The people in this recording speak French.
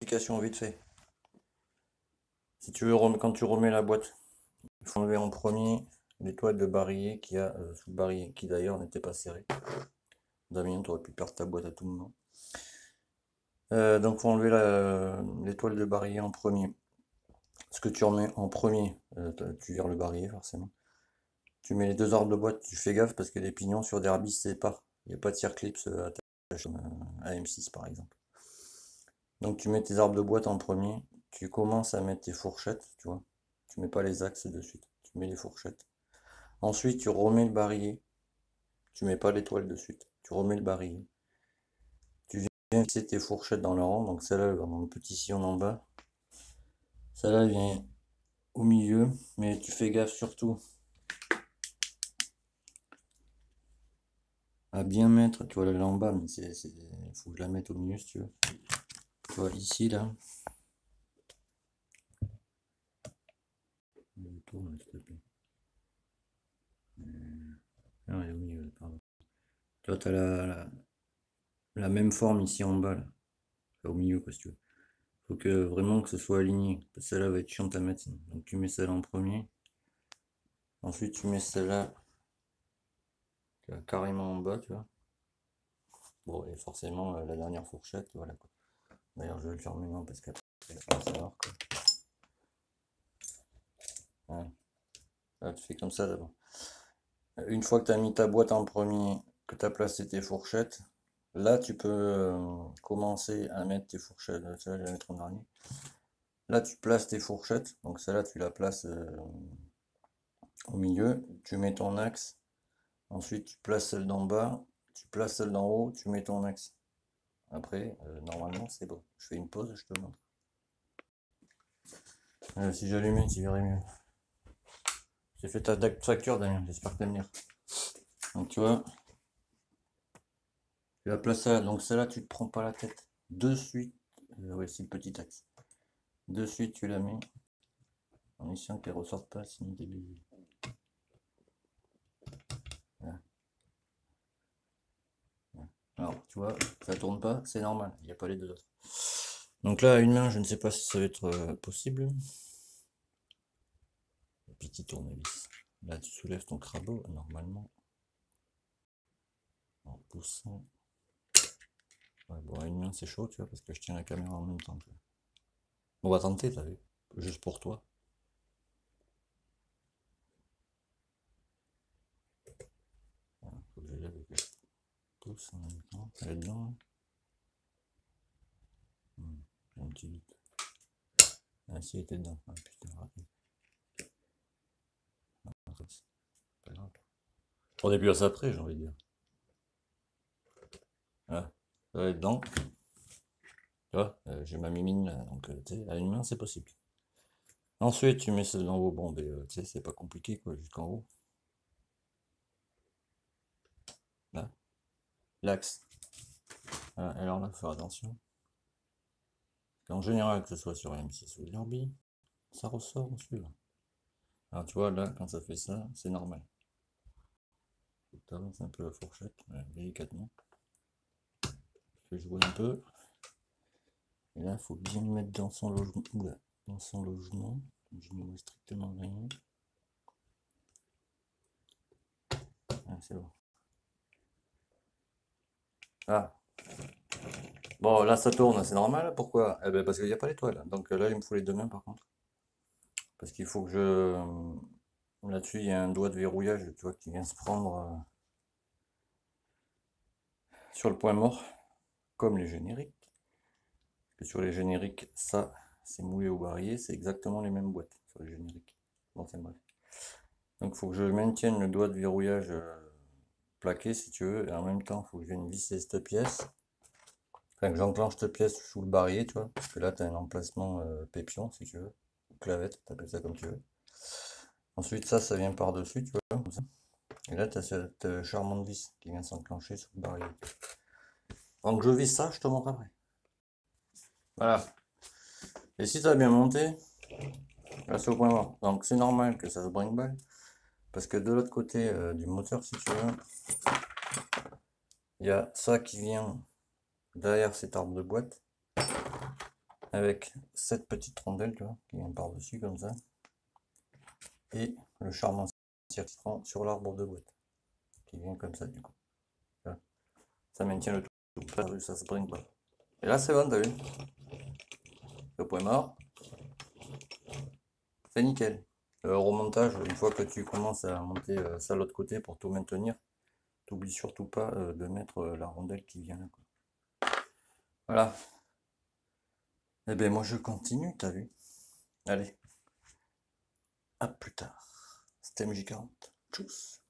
explication vite fait. Si tu veux, quand tu remets la boîte, il faut enlever en premier l'étoile de barillet qu'il y a sous le barillet, qui d'ailleurs n'était pas serré. Damien, tu aurais pu perdre ta boîte à tout moment. Donc, il faut enlever l'étoile de barillet en premier. Ce que tu remets en premier, tu vires le barillet forcément. Tu mets les deux arbres de boîte, tu fais gaffe parce que les pignons sur des arbis, c'est pas. Il n'y a pas de circlips attaché à M6 par exemple. Donc tu mets tes arbres de boîte en premier, tu commences à mettre tes fourchettes, tu vois. Tu mets pas les axes de suite, tu mets les fourchettes. Ensuite tu remets le barillet, tu mets pas l'étoile de suite, tu remets le barillet. Tu viens fixer tes fourchettes dans le rang, donc celle-là elle va dans le petit sillon en bas. Celle-là vient au milieu, mais tu fais gaffe surtout à bien mettre, tu vois là en bas, mais il faut que je la mette au milieu si tu veux. Tu vois ici là. Tourne, s'il te plaît. Ah, elle est au milieu, pardon. Tu vois, tu as la même forme ici en bas, là. Enfin, au milieu, quoi, si tu veux. Faut que vraiment que ce soit aligné. Celle-là va être chiante à mettre. Donc tu mets celle-là en premier. Ensuite, tu mets celle-là carrément en bas, tu vois. Bon, et forcément, la dernière fourchette, voilà quoi. D'ailleurs, je vais le faire maintenant parce qu'après, il va savoir quoi. Voilà. Là, tu fais comme ça d'abord. Une fois que tu as mis ta boîte en premier, que tu as placé tes fourchettes, là, tu peux commencer à mettre tes fourchettes. Celle-là, je vais la mettre en dernier. Là, tu places tes fourchettes. Donc, celle-là, tu la places au milieu. Tu mets ton axe. Ensuite, tu places celle d'en bas. Tu places celle d'en haut. Tu mets ton axe. Après, normalement, c'est bon. Je fais une pause, je te montre. Si j'allumais, tu verrais mieux. J'ai fait ta date facture, Damien. J'espère que t'aimes lire. Donc, tu vois. Tu la places là. Donc, celle-là, tu te prends pas la tête. De suite. Ouais, c'est le petit axe. De suite, tu la mets. En essayant qu'elle ressorte pas, sinon t'es baisé. Voilà. Alors, tu vois, ça tourne pas, c'est normal, il n'y a pas les deux autres. Donc là, à une main, je ne sais pas si ça va être possible. Petit tournevis. Là, tu soulèves ton crabeau, normalement. En poussant. Ouais, bon, à une main, c'est chaud, tu vois, parce que je tiens la caméra en même temps. On va tenter, t'as vu, juste pour toi. Voilà, faut que je lève et que je pousse en même temps. Elle est dedans, hein. J'ai un petit doute. Ah, si, elle était dedans. Ah, putain, raté. C'est pas grave. On est plus à ça près, j'ai envie de dire. Voilà, ça va être dedans. Tu vois, j'ai ma mimine là, donc à une main, c'est possible. Ensuite, tu mets celle d'en haut. Bon, ben, tu sais, c'est pas compliqué, quoi, jusqu'en haut. Là, l'axe. Voilà, alors là, faut faire attention. En général, que ce soit sur M6 ou Derby, ça ressort en suivant. Alors, tu vois, là, quand ça fait ça, c'est normal. Faut que tu avances un peu la fourchette, délicatement. Que je vois un peu. Et là, il faut bien le mettre dans son logement. Oula, dans son logement. Je ne vois strictement rien. Ah, c'est bon. Ah. Bon, là, ça tourne, c'est normal. Pourquoi? Eh ben, parce qu'il n'y a pas l'étoile. Donc là, il me faut les deux mains, par contre. Parce qu'il faut que je... Là-dessus, il y a un doigt de verrouillage, tu vois, qui vient se prendre sur le point mort, comme les génériques. Parce que sur les génériques, ça, c'est moulé au barillet, c'est exactement les mêmes boîtes sur les génériques. Bon, c'est bref. Donc, il faut que je maintienne le doigt de verrouillage plaqué, si tu veux, et en même temps, il faut que je vienne visser cette pièce. Enfin, que j'enclenche cette pièce sous le barillet, tu vois, parce que là, tu as un emplacement pépion, si tu veux, ou clavette, tu appelles ça comme tu veux. Ensuite, ça vient par-dessus, tu vois, comme ça. Et là, tu as cette charmante vis qui vient s'enclencher sur le barillet. Donc, je visse ça, je te montre après. Voilà. Et si ça a bien monté, là, c'est au point mort. Donc, c'est normal que ça se brinque-balle. Parce que de l'autre côté du moteur, si tu veux, il y a ça qui vient derrière cet arbre de boîte. avec cette petite rondelle, tu vois, qui vient par-dessus comme ça, et le charme circulant sur l'arbre de boîte, qui vient comme ça du coup. Voilà. Ça maintient le tout, ça se brinque pas. Et là c'est bon, t'as vu? Le point mort, c'est nickel. Le remontage, une fois que tu commences à monter ça de l'autre côté pour tout maintenir, t'oublies surtout pas de mettre la rondelle qui vient là, quoi. Voilà. Et ben moi je continue, t'as vu? Allez, à plus tard. C'était MJ40. Tchuss.